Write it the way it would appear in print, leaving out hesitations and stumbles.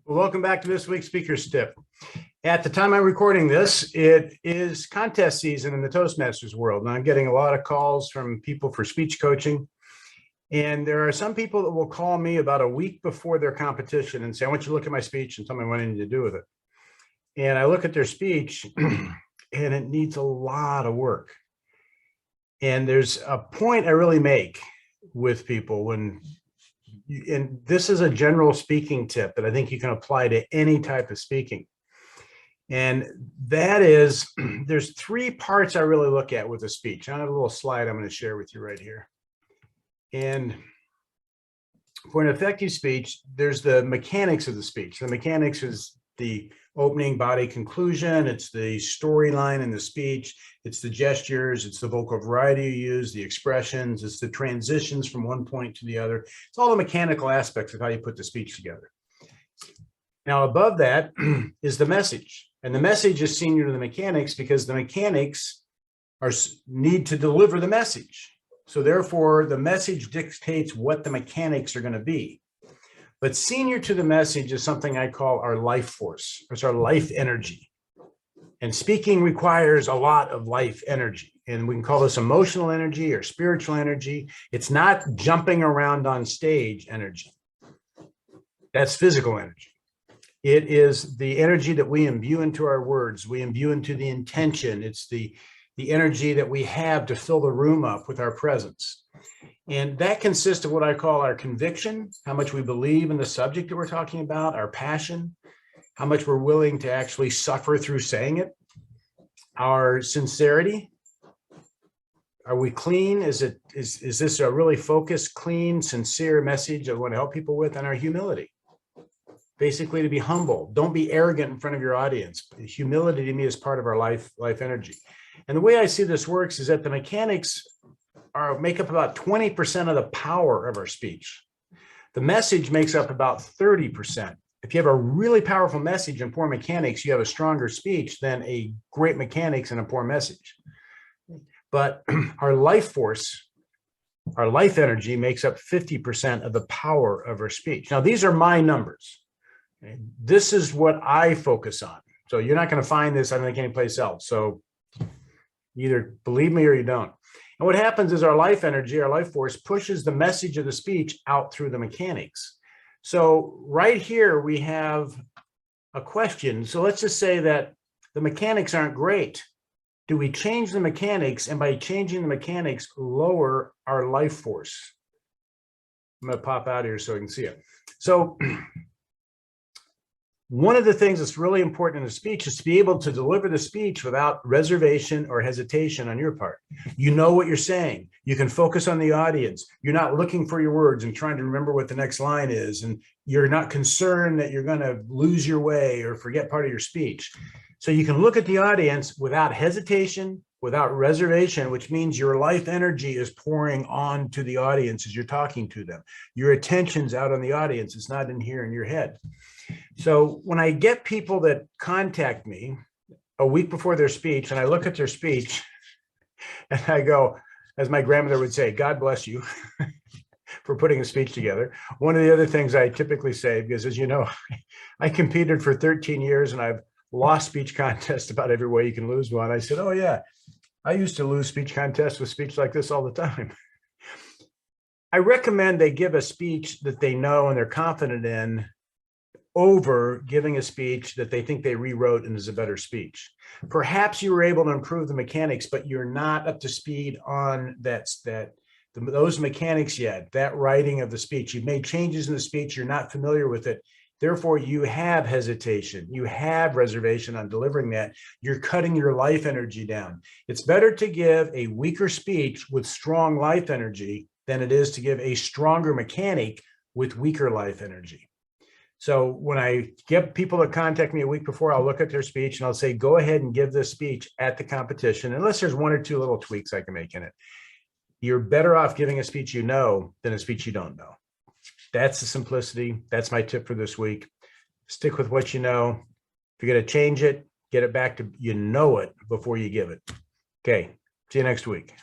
Well, welcome back to this week's Speaker's Tip. At the time I'm recording this, it is contest season in the Toastmasters world, and I'm getting a lot of calls from people for speech coaching. And there are some people that will call me about a week before their competition and say, I want you to look at my speech and tell me what I need to do with it. And I look at their speech and it needs a lot of work. And there's a point I really make with people and this is a general speaking tip that I think you can apply to any type of speaking. And that is, there's three parts I really look at with a speech. I have a little slide I'm going to share with you right here. And for an effective speech, there's the mechanics of the speech. The mechanics is the opening, body, conclusion. It's the storyline in the speech. It's the gestures. It's the vocal variety you use, the expressions. It's the transitions from one point to the other. It's all the mechanical aspects of how you put the speech together. Now, above that is the message. And the message is senior to the mechanics because the mechanics need to deliver the message. So therefore, the message dictates what the mechanics are going to be. But senior to the message is something I call our life force. It's our life energy. And speaking requires a lot of life energy. And we can call this emotional energy or spiritual energy. It's not jumping around on stage energy. That's physical energy. It is the energy that we imbue into our words. We imbue into the intention. It's the energy that we have to fill the room up with our presence. And that consists of what I call our conviction, how much we believe in the subject that we're talking about, our passion, how much we're willing to actually suffer through saying it, our sincerity. Are we clean? Is this a really focused, clean, sincere message I want to help people with? And our humility. Basically, to be humble. Don't be arrogant in front of your audience. Humility to me is part of our life energy. And the way I see this works is that the mechanics make up about 20% of the power of our speech. The message makes up about 30%. If you have a really powerful message and poor mechanics, you have a stronger speech than a great mechanics and a poor message. But our life force, our life energy makes up 50% of the power of our speech. Now, these are my numbers. This is what I focus on. So you're not going to find this, I don't think, anyplace else. So either believe me or you don't. And what happens is our life energy, our life force pushes the message of the speech out through the mechanics. So right here, we have a question. So let's just say that the mechanics aren't great. Do we change the mechanics? And by changing the mechanics, lower our life force? I'm going to pop out here so I can see it. So one of the things that's really important in a speech is to be able to deliver the speech without reservation or hesitation on your part. You know what you're saying. You can focus on the audience. You're not looking for your words and trying to remember what the next line is. And you're not concerned that you're going to lose your way or forget part of your speech. So you can look at the audience without hesitation, without reservation, which means your life energy is pouring on to the audience as you're talking to them. Your attention's out on the audience. It's not in here in your head. So when I get people that contact me a week before their speech and I look at their speech and I go, as my grandmother would say, God bless you for putting a speech together. One of the other things I typically say, because as you know, I competed for 13 years and I've lost speech contests about every way you can lose one. I said, oh yeah, I used to lose speech contests with speech like this all the time. I recommend they give a speech that they know and they're confident in over giving a speech that they think they rewrote and is a better speech. Perhaps you were able to improve the mechanics, but you're not up to speed on those mechanics yet, that writing of the speech. You've made changes in the speech, you're not familiar with it. Therefore, you have hesitation, you have reservation on delivering that. You're cutting your life energy down. It's better to give a weaker speech with strong life energy than it is to give a stronger mechanic with weaker life energy. So when I get people to contact me a week before, I'll look at their speech and I'll say, go ahead and give this speech at the competition, unless there's one or two little tweaks I can make in it. You're better off giving a speech you know than a speech you don't know. That's the simplicity. That's my tip for this week. Stick with what you know. If you're going to change it, get it back to you know it before you give it. Okay, see you next week.